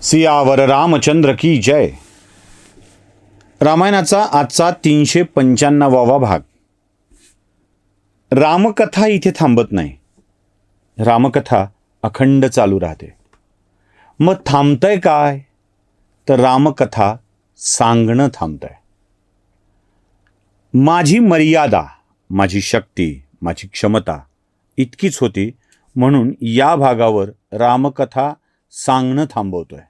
सियावर रामचंद्र की जय. रामायणाचा आजचा 395वा भाग. रामकथा इथे थांबत नाही. रामकथा अखंड चालू राहते. मग थांबतंय काय? तर रामकथा सांगणं थांबतंय. माझी मर्यादा, माझी शक्ती, माझी क्षमता इतकीच होती, म्हणून या भागावर रामकथा सांगणं थांबवतोय.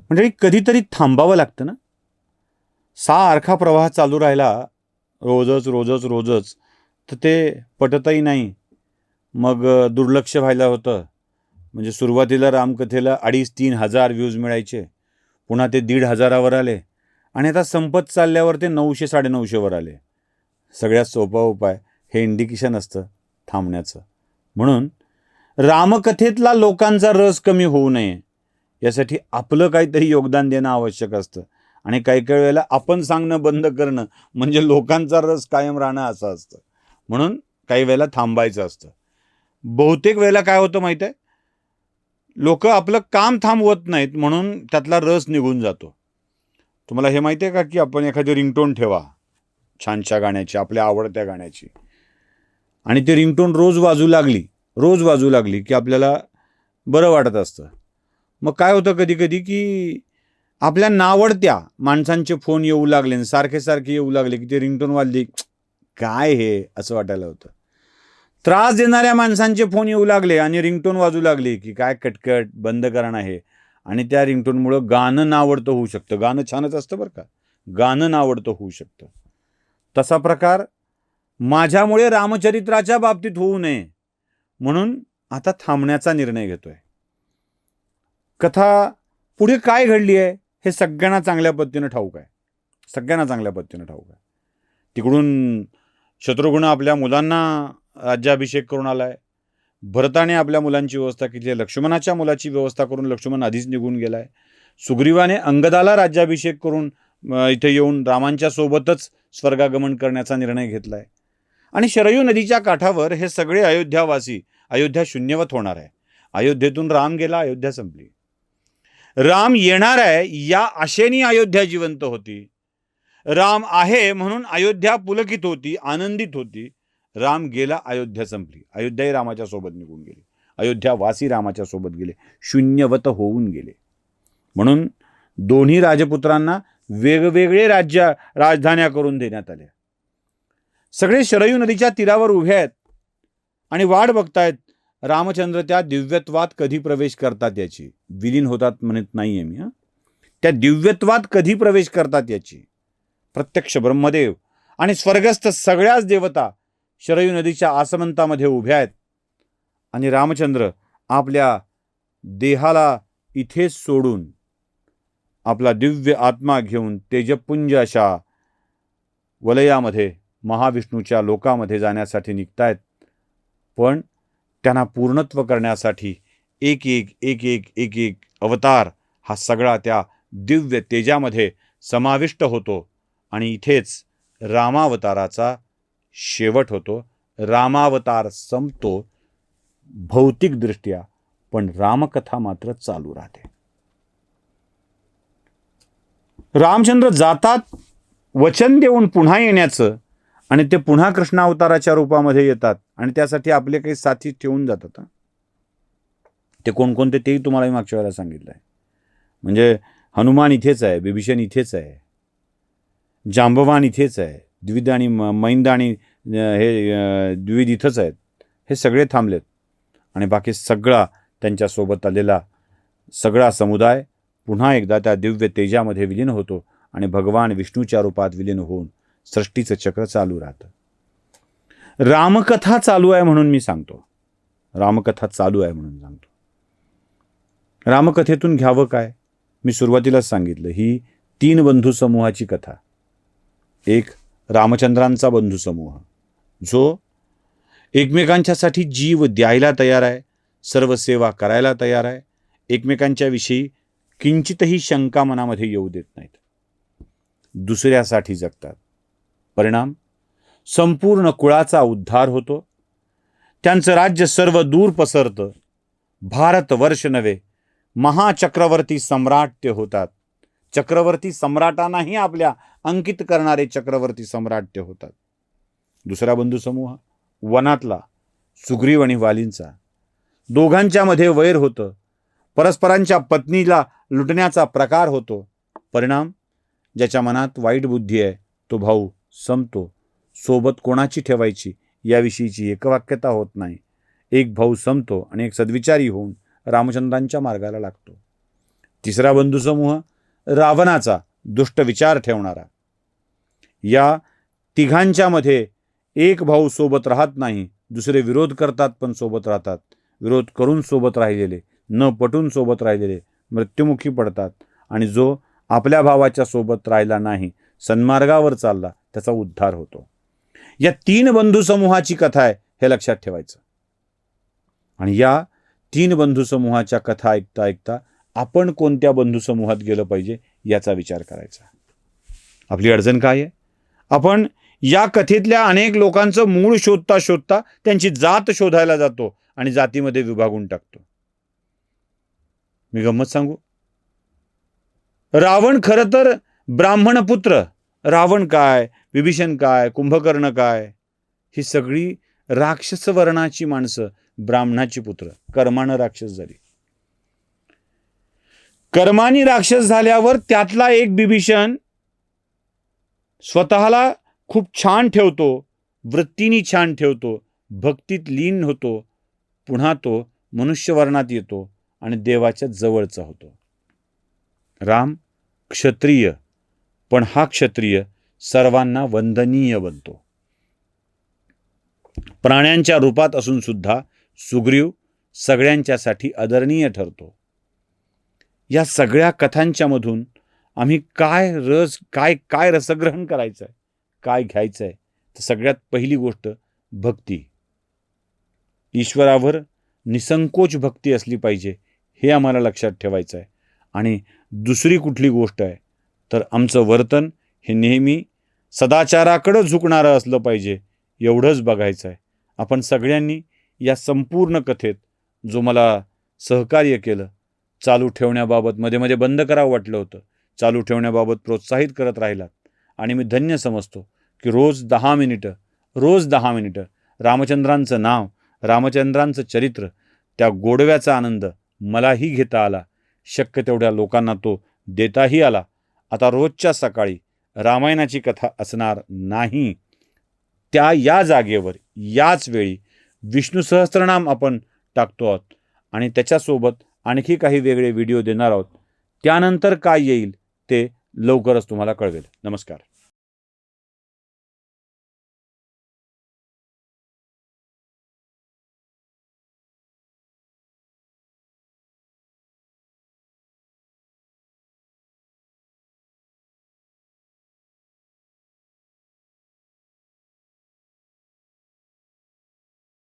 म्हणजे कधीतरी थांबावं लागतं ना. सारखा प्रवाह चालू राहिला रोजच तर ते पटतही नाही. मग दुर्लक्ष व्हायला होतं. म्हणजे सुरुवातीला रामकथेला 2,500-3,000 हजार व्ह्यूज मिळायचे, पुन्हा ते 1,500 आले, आणि आता संपत चालल्यावर ते 900-950 आले. सगळ्यात सोपा उपाय हे इंडिकेशन असतं थांबण्याचं. म्हणून रामकथेतला लोकांचा रस कमी होऊ नये यासाठी आपलं काहीतरी योगदान देणं आवश्यक असतं. आणि काही वेळेला आपण सांगणं बंद करणं म्हणजे लोकांचा रस कायम राहणं असं असतं. म्हणून काही वेळेला थांबायचं असतं. बहुतेक वेळेला काय होतं माहिती आहे, लोक आपलं काम थांबवत नाहीत, म्हणून त्यातला रस निघून जातो. तुम्हाला हे माहिती आहे का की आपण एखादी रिंगटोन ठेवा छानशा गाण्याची, आपल्या आवडत्या गाण्याची, आणि ती रिंगटोन रोज वाजू लागली की आपल्याला बरं वाटत असतं. मग काय होतं कधी कधी की आपल्या नावडत्या माणसांचे फोन येऊ लागले आणि सारखे येऊ लागले की ते रिंगटोन वाजली, काय हे असं वाटायला होतं. त्रास देणाऱ्या माणसांचे फोन येऊ लागले आणि रिंगटोन वाजू लागली की काय कटकट बंद करणं आहे. आणि त्या रिंगटोनमुळं गाणं नावडतं होऊ शकतं. गाणं छानच असतं बरं का, गाणं नावडतं होऊ शकतं. तसा प्रकार माझ्यामुळे रामचरित्राच्या बाबतीत होऊ नये म्हणून आता थांबण्याचा निर्णय घेतोय. कथा पुढे काय घडली आहे हे सगळ्यांना चांगल्या पद्धतीनं ठाऊक आहे. तिकडून शत्रुघ्न आपल्या मुलांना राज्याभिषेक करून आलाय. भरताने आपल्या मुलांची व्यवस्था केली आहे. लक्ष्मणाच्या मुलाची व्यवस्था करून लक्ष्मण आधीच निघून गेलाय. सुग्रीवाने अंगदाला राज्याभिषेक करून इथे येऊन रामांच्या सोबतच स्वर्गागमन करण्याचा निर्णय घेतलाय. आणि शरयू नदीच्या काठावर हे सगळे अयोध्यावासी, अयोध्या शून्यवत होणार आहे. अयोध्येतून राम गेला, अयोध्या संपली. राम येणार आहे या आशेने अयोध्या जिवंत होती. राम आहे म्हणून अयोध्या पुलकित होती, आनंदित होती. राम गेला, अयोध्या संपली. अयोध्याही रामाच्या सोबत निघून गेली. अयोध्यावासी रामाच्या सोबत गेले, शून्यवत होऊन गेले. म्हणून दोन्ही राजपुत्रांना वेगवेगळे राजधान्या करून देण्यात आल्या. सगळे शरयू नदीच्या तीरावर उभे आहेत आणि वाट बघतायत रामचंद्र त्या दिव्यत्वात कधी प्रवेश करतात याची. विलीन होतात म्हणत नाहीये मी, त्या दिव्यत्वात कधी प्रवेश करतात याची. प्रत्यक्ष ब्रह्मदेव आणि स्वर्गस्थ सगळ्याच देवता शरयू नदीच्या आसमंतामध्ये उभ्या आहेत. आणि रामचंद्र आपल्या देहाला इथेच सोडून आपला दिव्य आत्मा घेऊन तेजपुंज अशा वलयामध्ये महाविष्णूच्या लोकामध्ये जाण्यासाठी निघतायत. पण त्यांना पूर्णत्व करण्यासाठी एक एक अवतार हा सगळा त्या दिव्य तेजामध्ये समाविष्ट होतो. आणि इथेच रामावताराचा शेवट होतो. रामावतार संपतो भौतिकदृष्ट्या, पण रामकथा मात्र चालू राहते. रामचंद्र जातात वचन देऊन पुन्हा येण्याचं, आणि ते पुन्हा कृष्णावताराच्या रूपामध्ये येतात. आणि त्यासाठी आपले काही साथी ठेवून जातात. ते कोणकोणते तेही तुम्हाला मी मागच्या वेळेला सांगितलं आहे. म्हणजे हनुमान इथेच आहे, बिभीषण इथेच आहे, जांबवान इथेच आहे, द्विविध आणि मैंद आणि हे द्विविध इथंच आहेत. हे सगळे थांबलेत. आणि बाकी सगळा त्यांच्यासोबत आलेला सगळा समुदाय पुन्हा एकदा त्या दिव्य तेजामध्ये विलीन होतो आणि भगवान विष्णूच्या रूपात विलीन होऊन सृष्टीचं चक्र चालू राहतं. रामकथा चालू आहे म्हणून मी सांगतो. रामकथेतून घ्यावं काय? मी सुरुवातीलाच सांगितलं, ही 3 बंधू समूहाची कथा. एक रामचंद्रांचा बंधू समूह जो एकमेकांच्यासाठी जीव द्यायला तयार आहे, सर्व सेवा करायला तयार आहे, एकमेकांच्या विषयी किंचितही शंका मनामध्ये येऊ देत नाहीत, दुसऱ्यासाठी जगतात. परिणाम संपूर्ण कुळाचा उद्धार होतो. त्यांचं राज्य सर्व दूर पसरतं. भारतवर्ष नव्हे महाचक्रवर्ती सम्राट ते होतात. चक्रवर्ती सम्राटांनाही आपल्या अंकित करणारे चक्रवर्ती सम्राट ते होतात. दुसरा बंधू समूह वनातला सुग्रीव आणि वालींचा. दोघांच्या मध्ये वैर होतं. परस्परांच्या पत्नीला लुटण्याचा प्रकार होतो. परिणाम, ज्याच्या मनात वाईट बुद्धी आहे तो भाऊ संपतो. सोबत कोणाची ठेवायची याविषयीची एकवाक्यता होत नाही. एक भाऊ संपतो आणि एक सद्विचारी होऊन रामचंद्रांच्या मार्गाला लागतो. तिसरा बंधू समूह रावणाचा, दुष्ट विचार ठेवणारा. या तिघांच्या मध्ये एक भाऊ सोबत राहत नाही, दुसरे विरोध करतात पण सोबत राहतात. विरोध करून सोबत राहिलेले, न पटून सोबत राहिलेले मृत्युमुखी पडतात आणि जो आपल्या भावाच्या सोबत राहिला नाही, सन्मार्गावर चालला, त्याचा उद्धार होतो. या 3 बंधू समूहाची कथा आहे, हे लक्षात ठेवायचं. आणि या 3 बंधू समूहाच्या कथा ऐकता ऐकता आपण कोणत्या बंधू समूहात गेलं पाहिजे याचा विचार करायचा. आपली अडचण काय आहे? आपण या कथेतल्या अनेक लोकांचं मूळ शोधता शोधता त्यांची जात शोधायला जातो आणि जातीमध्ये विभागून टाकतो. मी गंमत सांगू, रावण खरं तर ब्राह्मण पुत्र. रावण काय, विभीषण काय, कुंभकर्ण काय, ही सगळी राक्षस वर्णाची माणसं, ब्राह्मणाची पुत्र. कर्मानं राक्षस झाली. कर्मानी राक्षस झाल्यावर त्यातला एक विभीषण स्वतःला खूप छान ठेवतो, वृत्तीनी छान ठेवतो, भक्तीत लीन होतो. पुन्हा तो मनुष्यवर्णात येतो आणि देवाच्या जवळचा होतो. राम क्षत्रिय, पण हा क्षत्रिय सर्वांना वंदनीय बनतो. प्राण्यांच्या रूपात असून सुद्धा सुग्रीव सगळ्यांच्यासाठी आदरणीय ठरतो. या सगळ्या कथांच्या मधून आम्ही काय रसग्रहण करायचं आहे, काय घ्यायचं आहे? तर सगळ्यात पहिली गोष्ट भक्ती. ईश्वरावर निसंकोच भक्ती असली पाहिजे, हे आम्हाला लक्षात ठेवायचं आहे. आणि दुसरी कुठली गोष्ट आहे तर आमचं वर्तन हे नेहमी सदाचाराकडं झुकणारं असलं पाहिजे, एवढंच बघायचं आहे. आपण सगळ्यांनी या संपूर्ण कथेत जो मला सहकार्य केलं, चालू ठेवण्याबाबत मध्ये मध्ये बंद करावं वाटलं होतं, चालू ठेवण्याबाबत प्रोत्साहित करत राहिलात आणि मी धन्य समजतो की रोज 10 मिनिटं रामचंद्रांचं नाव, रामचंद्रांचं चरित्र, त्या गोडव्याचा आनंद मलाही घेता आला. शक्य तेवढ्या लोकांना तो देताही आला. आता रोजच्या सकाळी रामायणाची कथा असणार नाही, त्या या जागेवर याच वेळी विष्णू सहस्त्रनाम आपण टाकतो आहोत आणि त्याच्यासोबत आणखी काही वेगळे व्हिडिओ देणार आहोत. त्यानंतर काय येईल ते लवकरच तुम्हाला कळवेल. नमस्कार.